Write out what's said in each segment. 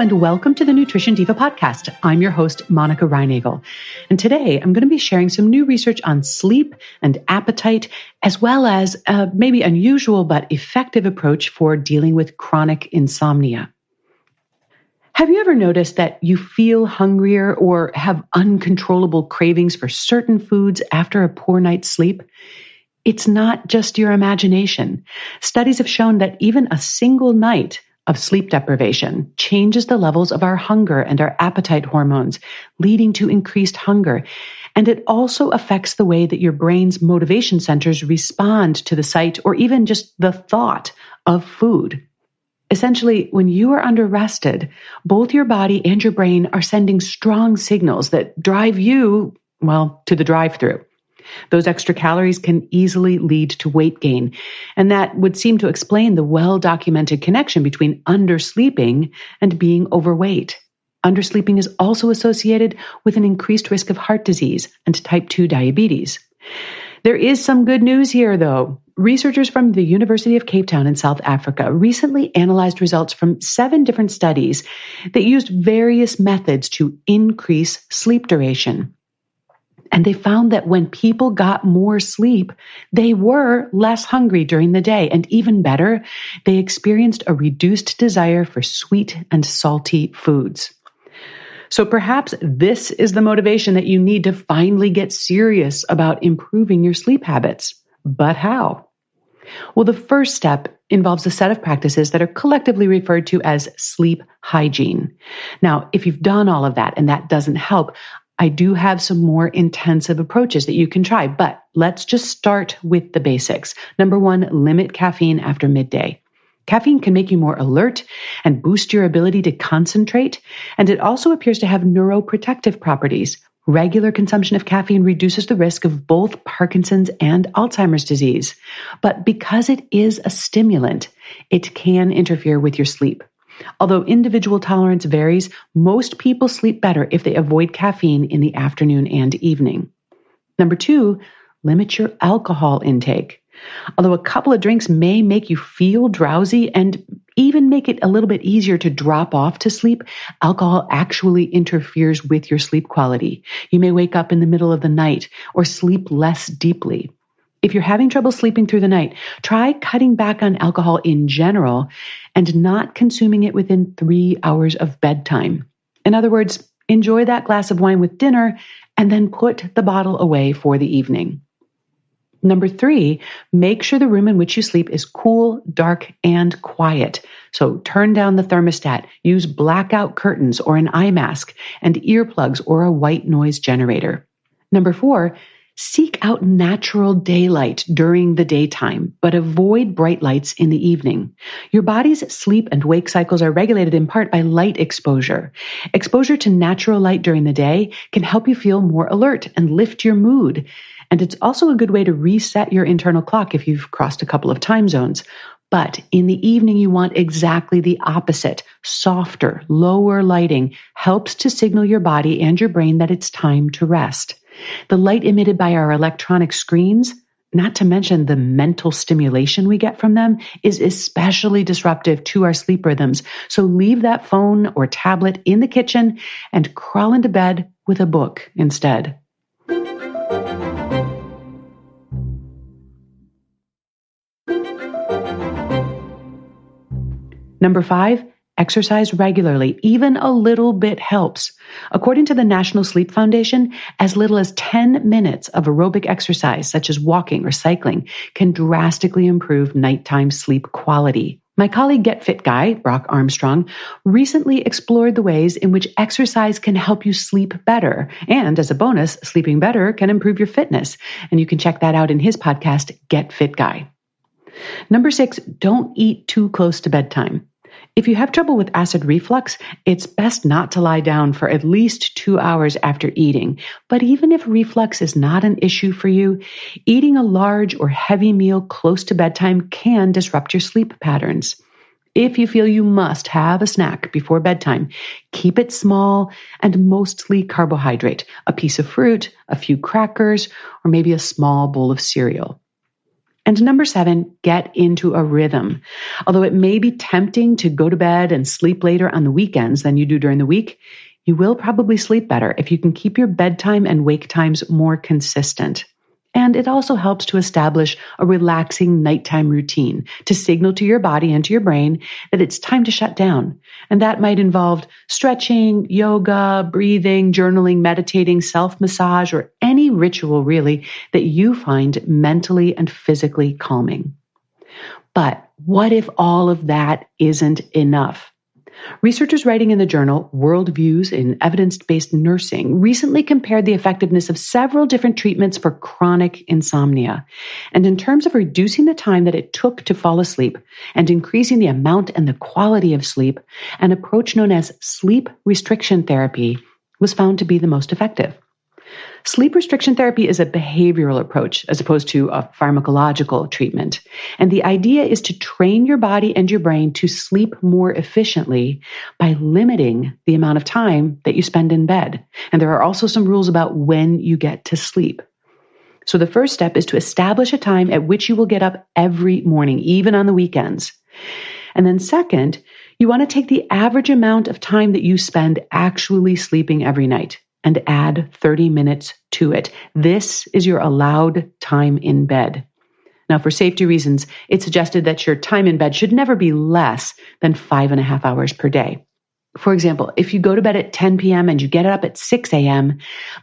and welcome to the Nutrition Diva podcast. I'm your host, Monica Reinagel. And today I'm going to be sharing some new research on sleep and appetite, as well as a maybe unusual but effective approach for dealing with chronic insomnia. Have you ever noticed that you feel hungrier or have uncontrollable cravings for certain foods after a poor night's sleep? It's not just your imagination. Studies have shown that even a single night of sleep deprivation changes the levels of our hunger and our appetite hormones, leading to increased hunger. And it also affects the way that your brain's motivation centers respond to the sight or even just the thought of food. Essentially, when you are under-rested, both your body and your brain are sending strong signals that drive you, to the drive-thru. Those extra calories can easily lead to weight gain, and that would seem to explain the well-documented connection between undersleeping and being overweight. Undersleeping is also associated with an increased risk of heart disease and type 2 diabetes. There is some good news here, though. Researchers from the University of Cape Town in South Africa recently analyzed results from 7 different studies that used various methods to increase sleep duration. And they found that when people got more sleep, they were less hungry during the day. And even better, they experienced a reduced desire for sweet and salty foods. So perhaps this is the motivation that you need to finally get serious about improving your sleep habits. But how? Well, the first step involves a set of practices that are collectively referred to as sleep hygiene. Now, if you've done all of that and that doesn't help, I do have some more intensive approaches that you can try, but let's just start with the basics. Number 1, limit caffeine after midday. Caffeine can make you more alert and boost your ability to concentrate, and it also appears to have neuroprotective properties. Regular consumption of caffeine reduces the risk of both Parkinson's and Alzheimer's disease. But because it is a stimulant, it can interfere with your sleep. Although individual tolerance varies, most people sleep better if they avoid caffeine in the afternoon and evening. Number 2, limit your alcohol intake. Although a couple of drinks may make you feel drowsy and even make it a little bit easier to drop off to sleep, alcohol actually interferes with your sleep quality. You may wake up in the middle of the night or sleep less deeply. If you're having trouble sleeping through the night, try cutting back on alcohol in general and not consuming it within 3 hours of bedtime. In other words, enjoy that glass of wine with dinner and then put the bottle away for the evening. Number 3, make sure the room in which you sleep is cool, dark, and quiet. So turn down the thermostat, use blackout curtains or an eye mask, and earplugs or a white noise generator. Number 4, seek out natural daylight during the daytime, but avoid bright lights in the evening. Your body's sleep and wake cycles are regulated in part by light exposure. Exposure to natural light during the day can help you feel more alert and lift your mood. And it's also a good way to reset your internal clock if you've crossed a couple of time zones. But in the evening, you want exactly the opposite. Softer, lower lighting helps to signal your body and your brain that it's time to rest. The light emitted by our electronic screens, not to mention the mental stimulation we get from them, is especially disruptive to our sleep rhythms. So leave that phone or tablet in the kitchen and crawl into bed with a book instead. Number 5, exercise regularly. Even a little bit helps. According to the National Sleep Foundation, as little as 10 minutes of aerobic exercise, such as walking or cycling, can drastically improve nighttime sleep quality. My colleague Get Fit Guy, Brock Armstrong, recently explored the ways in which exercise can help you sleep better. And as a bonus, sleeping better can improve your fitness. And you can check that out in his podcast, Get Fit Guy. Number 6, don't eat too close to bedtime. If you have trouble with acid reflux, it's best not to lie down for at least 2 hours after eating. But even if reflux is not an issue for you, eating a large or heavy meal close to bedtime can disrupt your sleep patterns. If you feel you must have a snack before bedtime, keep it small and mostly carbohydrate, a piece of fruit, a few crackers, or maybe a small bowl of cereal. And number 7, get into a rhythm. Although it may be tempting to go to bed and sleep later on the weekends than you do during the week, you will probably sleep better if you can keep your bedtime and wake times more consistent. And it also helps to establish a relaxing nighttime routine to signal to your body and to your brain that it's time to shut down. And that might involve stretching, yoga, breathing, journaling, meditating, self-massage, or any ritual really that you find mentally and physically calming. But what if all of that isn't enough? Researchers writing in the journal Worldviews in Evidence-Based Nursing recently compared the effectiveness of several different treatments for chronic insomnia. And in terms of reducing the time that it took to fall asleep and increasing the amount and the quality of sleep, an approach known as sleep restriction therapy was found to be the most effective. Sleep restriction therapy is a behavioral approach as opposed to a pharmacological treatment. And the idea is to train your body and your brain to sleep more efficiently by limiting the amount of time that you spend in bed. And there are also some rules about when you get to sleep. So the first step is to establish a time at which you will get up every morning, even on the weekends. And then second, you want to take the average amount of time that you spend actually sleeping every night and add 30 minutes to it. This is your allowed time in bed. Now, for safety reasons, it's suggested that your time in bed should never be less than 5.5 hours per day. For example, if you go to bed at 10 p.m. and you get up at 6 a.m.,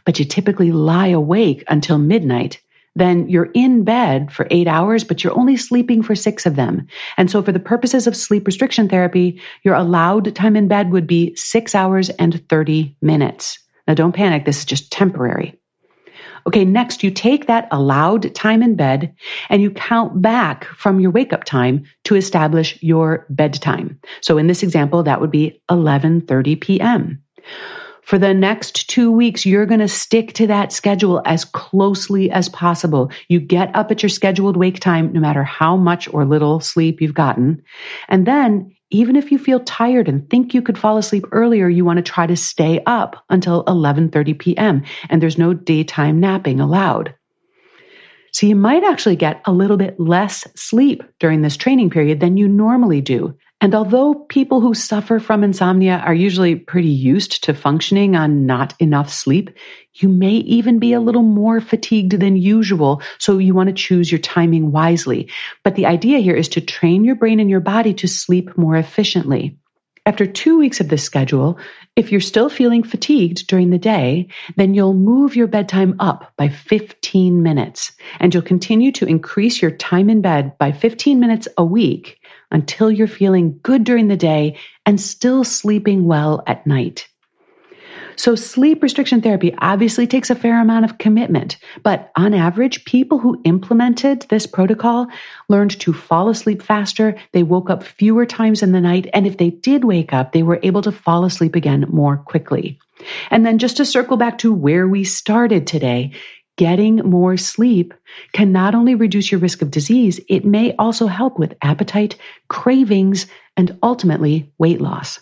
but you typically lie awake until midnight, then you're in bed for 8 hours, but you're only sleeping for 6 of them. And so for the purposes of sleep restriction therapy, your allowed time in bed would be 6 hours and 30 minutes. Now, don't panic. This is just temporary. Okay, next, you take that allowed time in bed and you count back from your wake-up time to establish your bedtime. So in this example, that would be 11:30 p.m. For the next 2 weeks, you're going to stick to that schedule as closely as possible. You get up at your scheduled wake time, no matter how much or little sleep you've gotten. And then, even if you feel tired and think you could fall asleep earlier, you want to try to stay up until 11:30 p.m. And there's no daytime napping allowed. So you might actually get a little bit less sleep during this training period than you normally do. And although people who suffer from insomnia are usually pretty used to functioning on not enough sleep, you may even be a little more fatigued than usual, so you want to choose your timing wisely. But the idea here is to train your brain and your body to sleep more efficiently. After 2 weeks of this schedule, if you're still feeling fatigued during the day, then you'll move your bedtime up by 15 minutes, and you'll continue to increase your time in bed by 15 minutes a week until you're feeling good during the day and still sleeping well at night. So sleep restriction therapy obviously takes a fair amount of commitment, but on average, people who implemented this protocol learned to fall asleep faster, they woke up fewer times in the night, and if they did wake up, they were able to fall asleep again more quickly. And then just to circle back to where we started today, getting more sleep can not only reduce your risk of disease, it may also help with appetite, cravings, and ultimately weight loss.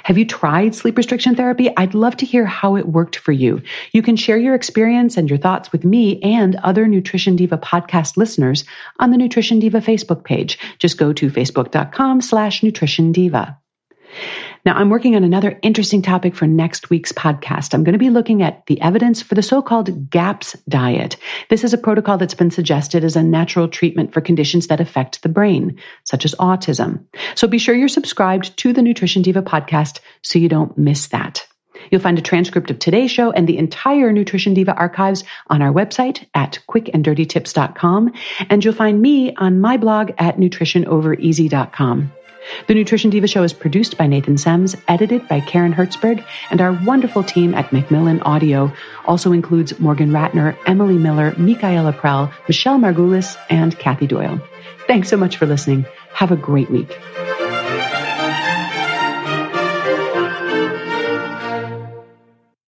Have you tried sleep restriction therapy? I'd love to hear how it worked for you. You can share your experience and your thoughts with me and other Nutrition Diva podcast listeners on the Nutrition Diva Facebook page. Just go to facebook.com/Nutrition Diva. Now, I'm working on another interesting topic for next week's podcast. I'm going to be looking at the evidence for the so-called GAPS diet. This is a protocol that's been suggested as a natural treatment for conditions that affect the brain, such as autism. So be sure you're subscribed to the Nutrition Diva podcast so you don't miss that. You'll find a transcript of today's show and the entire Nutrition Diva archives on our website at quickanddirtytips.com, and you'll find me on my blog at nutritionovereasy.com. The Nutrition Diva Show is produced by Nathan Sems, edited by Karen Hertzberg, and our wonderful team at Macmillan Audio also includes Morgan Ratner, Emily Miller, Michaela Prell, Michelle Margulis, and Kathy Doyle. Thanks so much for listening. Have a great week.